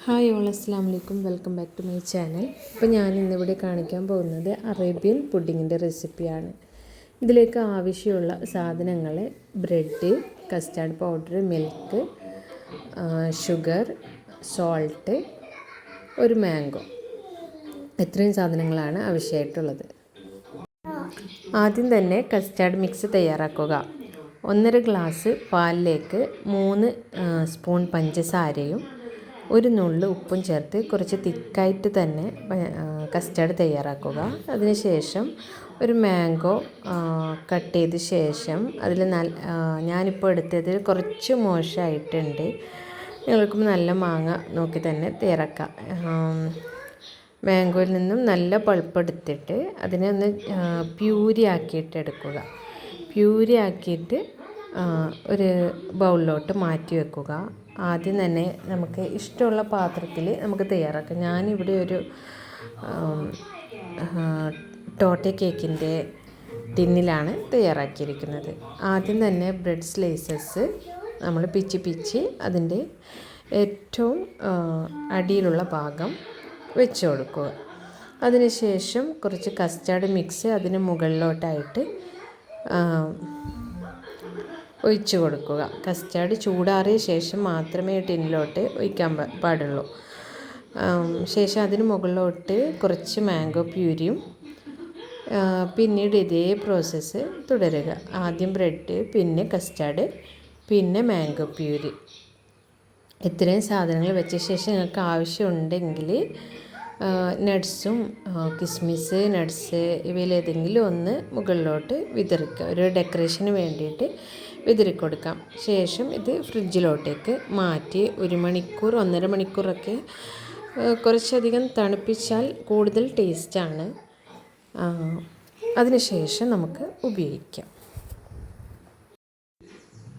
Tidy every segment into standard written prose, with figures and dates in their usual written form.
Hi all, അസ്സലാമു അലൈക്കും. Welcome back to my channel. ഇപ്പോൾ ഞാൻ ഇന്നിവിടെ കാണിക്കാൻ പോകുന്നത് അറേബ്യൻ പുഡിങ്ങിൻ്റെ റെസിപ്പിയാണ്. ഇതിലേക്ക് ആവശ്യമുള്ള സാധനങ്ങൾ bread, custard powder, milk, sugar, salt, ഒരു മാംഗോ. ഇത്രയും സാധനങ്ങളാണ് ആവശ്യമായിട്ടുള്ളത്. ആദ്യം തന്നെ കസ്റ്റാർഡ് മിക്സ് തയ്യാറാക്കുക. 1.5 ഗ്ലാസ് പാലിലേക്ക് 3 സ്പൂൺ പഞ്ചസാരയും 1 നുള്ള് ഉപ്പും ചേർത്ത് കുറച്ച് തിക്കായിട്ട് തന്നെ കസ്റ്റാർഡ് തയ്യാറാക്കുക. അതിനുശേഷം ഒരു മാംഗോ കട്ട് ചെയ്ത ശേഷം അതിൽ ഞാനിപ്പോൾ എടുത്തത് കുറച്ച് മോശമായിട്ടുണ്ട്. നിങ്ങൾക്കും നല്ല മാങ്ങ നോക്കി തന്നെ തയ്യാറാക്കാം. മാംഗോയിൽ നിന്നും നല്ല പൾപ്പ് എടുത്തിട്ട് അതിനെ ഒന്ന് പ്യൂരി ആക്കിയിട്ട് എടുക്കുക. പ്യൂരി ആക്കിയിട്ട് ഒരു ബൗളിലോട്ട് മാറ്റി വെക്കുക. ആദ്യം തന്നെ നമുക്ക് ഇഷ്ടമുള്ള പാത്രത്തിൽ നമുക്ക് തയ്യാറാക്കാം. ഞാനിവിടെ ഒരു ടോട്ട കേക്കിൻ്റെ ടിന്നിലാണ് തയ്യാറാക്കിയിരിക്കുന്നത്. ആദ്യം തന്നെ ബ്രെഡ് സ്ലൈസസ് നമ്മൾ പിച്ചി അതിൻ്റെ ഏറ്റവും അടിയിലുള്ള ഭാഗം വെച്ച് കൊടുക്കുക. അതിനുശേഷം കുറച്ച് കസ്റ്റാർഡ് മിക്സ് അതിന് മുകളിലോട്ടായിട്ട് ഒഴിച്ച് കൊടുക്കുക. കസ്റ്റാർഡ് ചൂടാറിയ ശേഷം മാത്രമേ ടിന്നിലോട്ട് ഒഴിക്കാൻ പാടുള്ളൂ. ശേഷം അതിന് മുകളിലോട്ട് കുറച്ച് മാംഗോ പ്യൂരിയും പിന്നീട് ഇതേ പ്രോസസ്സ് തുടരുക. ആദ്യം ബ്രെഡ്, പിന്നെ കസ്റ്റാർഡ്, പിന്നെ മാംഗോ പ്യൂരി. ഇത്രയും സാധനങ്ങൾ വെച്ച ശേഷം നിങ്ങൾക്ക് ആവശ്യമുണ്ടെങ്കിൽ നട്ട്സും കിസ്മിസ്, നട്ട്സ് ഇവയിലേതെങ്കിലും ഒന്ന് മുകളിലോട്ട് വിതറിക്കുക. ഒരു ഡെക്കറേഷന് വേണ്ടിയിട്ട് വിതറിക്കൊടുക്കാം. ശേഷം ഇത് ഫ്രിഡ്ജിലോട്ടേക്ക് മാറ്റി 1 മണിക്കൂർ 1.5 മണിക്കൂറൊക്കെ കുറച്ചധികം തണുപ്പിച്ചാൽ കൂടുതൽ ടേസ്റ്റാണ്. അതിനുശേഷം നമുക്ക് ഉപയോഗിക്കാം.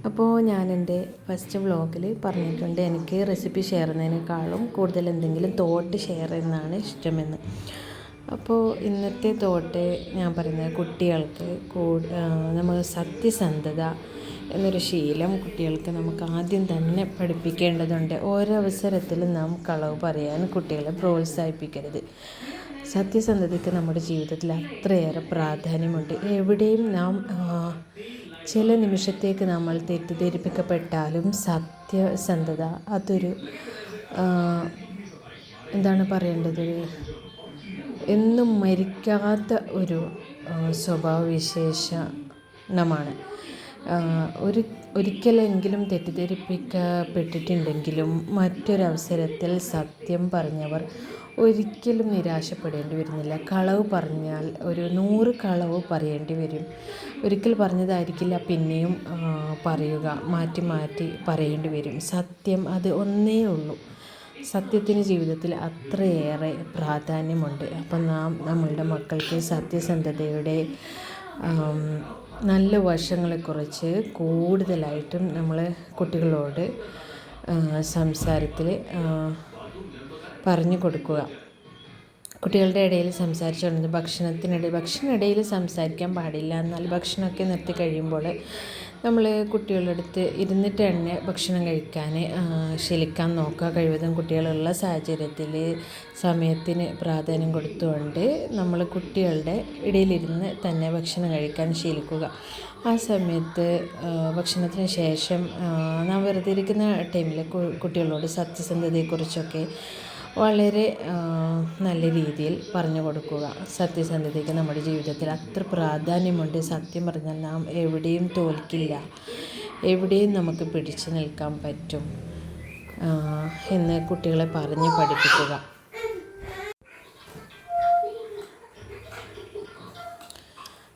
അപ്പോൾ ഞാൻ എൻ്റെ ഫസ്റ്റ് വ്ളോഗിൽ പറഞ്ഞിട്ടുണ്ട് എനിക്ക് റെസിപ്പി ഷെയർ ചെയ്യുന്നതിനേക്കാളും കൂടുതൽ എന്തെങ്കിലും തോട്ട് ഷെയർ ചെയ്യുന്നതാണ് ഇഷ്ടമെന്ന്. അപ്പോൾ ഇന്നത്തെ തോട്ട് ഞാൻ പറയുന്നത് കുട്ടികൾക്ക് നമ്മൾ സത്യസന്ധത എന്നൊരു ശീലം കുട്ടികൾക്ക് നമുക്ക് ആദ്യം തന്നെ പഠിപ്പിക്കേണ്ടതുണ്ട്. ഓരോ അവസരത്തിലും നാം കളവ് പറയാൻ കുട്ടികളെ പ്രോത്സാഹിപ്പിക്കരുത്. സത്യസന്ധതയ്ക്ക് നമ്മുടെ ജീവിതത്തിൽ അത്രയേറെ പ്രാധാന്യമുണ്ട്. എവിടെയും നാം ചില നിമിഷത്തേക്ക് നമ്മൾ തെറ്റിദ്ധരിപ്പിക്കപ്പെട്ടാലും സത്യസന്ധത അതൊരു എന്താണ് പറയേണ്ടത്, എന്നും മരിക്കാത്ത ഒരു സ്വഭാവവിശേഷണമാണ്. ഒരിക്കലെങ്കിലും തെറ്റിദ്ധരിപ്പിക്കപ്പെട്ടിട്ടുണ്ടെങ്കിലും മറ്റൊരവസരത്തിൽ സത്യം പറഞ്ഞവർ ഒരിക്കലും നിരാശപ്പെടേണ്ടി വരുന്നില്ല. കളവ് പറഞ്ഞാൽ ഒരു 100 കളവ് പറയേണ്ടി വരും. ഒരിക്കൽ പറഞ്ഞതായിരിക്കില്ല പിന്നെയും പറയുക, മാറ്റി പറയേണ്ടി വരും. സത്യം അത് ഒന്നേ ഉള്ളൂ. സത്യത്തിന് ജീവിതത്തിൽ അത്രയേറെ പ്രാധാന്യമുണ്ട്. അപ്പം നാം നമ്മളുടെ മക്കൾക്ക് സത്യസന്ധതയുടെ നല്ല വശങ്ങളെക്കുറിച്ച് കൂടുതലായിട്ടും നമ്മൾ കുട്ടികളോട് സംസാരത്തിൽ പറഞ്ഞു കൊടുക്കുക. കുട്ടികളുടെ ഇടയിൽ സംസാരിച്ചുകൊണ്ടിരുന്നത് ഭക്ഷണത്തിനിടയിൽ സംസാരിക്കാൻ പാടില്ല. എന്നാൽ ഭക്ഷണമൊക്കെ നിർത്തി കഴിയുമ്പോൾ നമ്മൾ കുട്ടികളുടെ അടുത്ത് ഇരുന്നിട്ട് തന്നെ ഭക്ഷണം കഴിക്കാൻ ശീലിക്കാൻ നോക്കുക. കഴിവതും കുട്ടികളുള്ള സാഹചര്യത്തിൽ സമയത്തിന് പ്രാധാന്യം കൊടുത്തുകൊണ്ട് നമ്മൾ കുട്ടികളുടെ ഇടയിലിരുന്ന് തന്നെ ഭക്ഷണം കഴിക്കാൻ ശീലിക്കുക. ആ സമയത്ത് ഭക്ഷണത്തിന് ശേഷം നാം വെറുതെ ഇരിക്കുന്ന ടൈമിൽ കുട്ടികളോട് സത്യസന്ധതയെക്കുറിച്ചൊക്കെ വളരെ നല്ല രീതിയിൽ പറഞ്ഞു കൊടുക്കുക. സത്യസന്ധതയ്ക്ക് നമ്മുടെ ജീവിതത്തിൽ അത്ര പ്രാധാന്യമുണ്ട്. സത്യം പറഞ്ഞാൽ നാം എവിടെയും തോൽക്കില്ല, എവിടെയും നമുക്ക് പിടിച്ചു നിൽക്കാൻ പറ്റും എന്ന് കുട്ടികളെ പറഞ്ഞ് പഠിപ്പിക്കുക.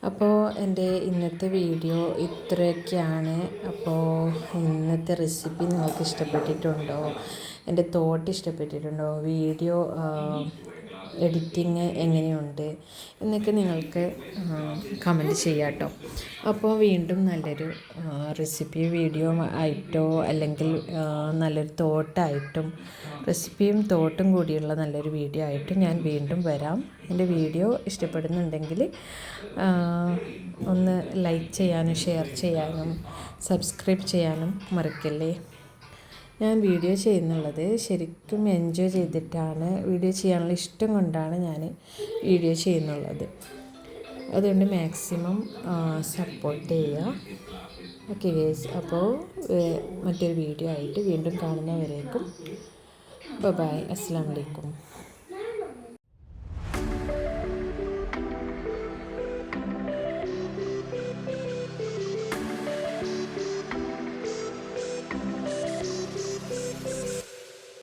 അപ്പോൾ എൻ്റെ ഇന്നത്തെ വീഡിയോ ഇത്രയൊക്കെയാണ്. അപ്പോൾ ഇന്നത്തെ റെസിപ്പി നിങ്ങൾക്ക് ഇഷ്ടപ്പെട്ടിട്ടുണ്ടോ? എൻ്റെ തോട്ട് ഇഷ്ടപ്പെട്ടിട്ടുണ്ടോ? വീഡിയോ എഡിറ്റിങ് എങ്ങനെയുണ്ട് എന്നൊക്കെ നിങ്ങൾക്ക് കമൻറ്റ് ചെയ്യാം കേട്ടോ. അപ്പോൾ വീണ്ടും നല്ലൊരു റെസിപ്പി വീഡിയോ ആയിട്ടോ അല്ലെങ്കിൽ നല്ലൊരു തോട്ടായിട്ടും റെസിപ്പിയും തോട്ടും കൂടിയുള്ള നല്ലൊരു വീഡിയോ ആയിട്ട് ഞാൻ വീണ്ടും വരാം. എൻ്റെ വീഡിയോ ഇഷ്ടപ്പെടുന്നുണ്ടെങ്കിൽ ഒന്ന് ലൈക്ക് ചെയ്യാനും ഷെയർ ചെയ്യാനും സബ്സ്ക്രൈബ് ചെയ്യാനും മറക്കല്ലേ. ഞാൻ വീഡിയോ ചെയ്യുന്നുള്ളത് ശരിക്കും എൻജോയ് ചെയ്തിട്ടാണ്, വീഡിയോ ചെയ്യാനുള്ള ഇഷ്ടം കൊണ്ടാണ് ഞാൻ വീഡിയോ ചെയ്യുന്നുള്ളത്. അതുകൊണ്ട് മാക്സിമം സപ്പോർട്ട് ചെയ്യുക. ഓക്കെ ഗൈസ്, അപ്പോൾ മറ്റൊരു വീഡിയോ ആയിട്ട് വീണ്ടും കാണുന്നവരേക്കും ബൈ, അസ്സലാമു അലൈക്കും.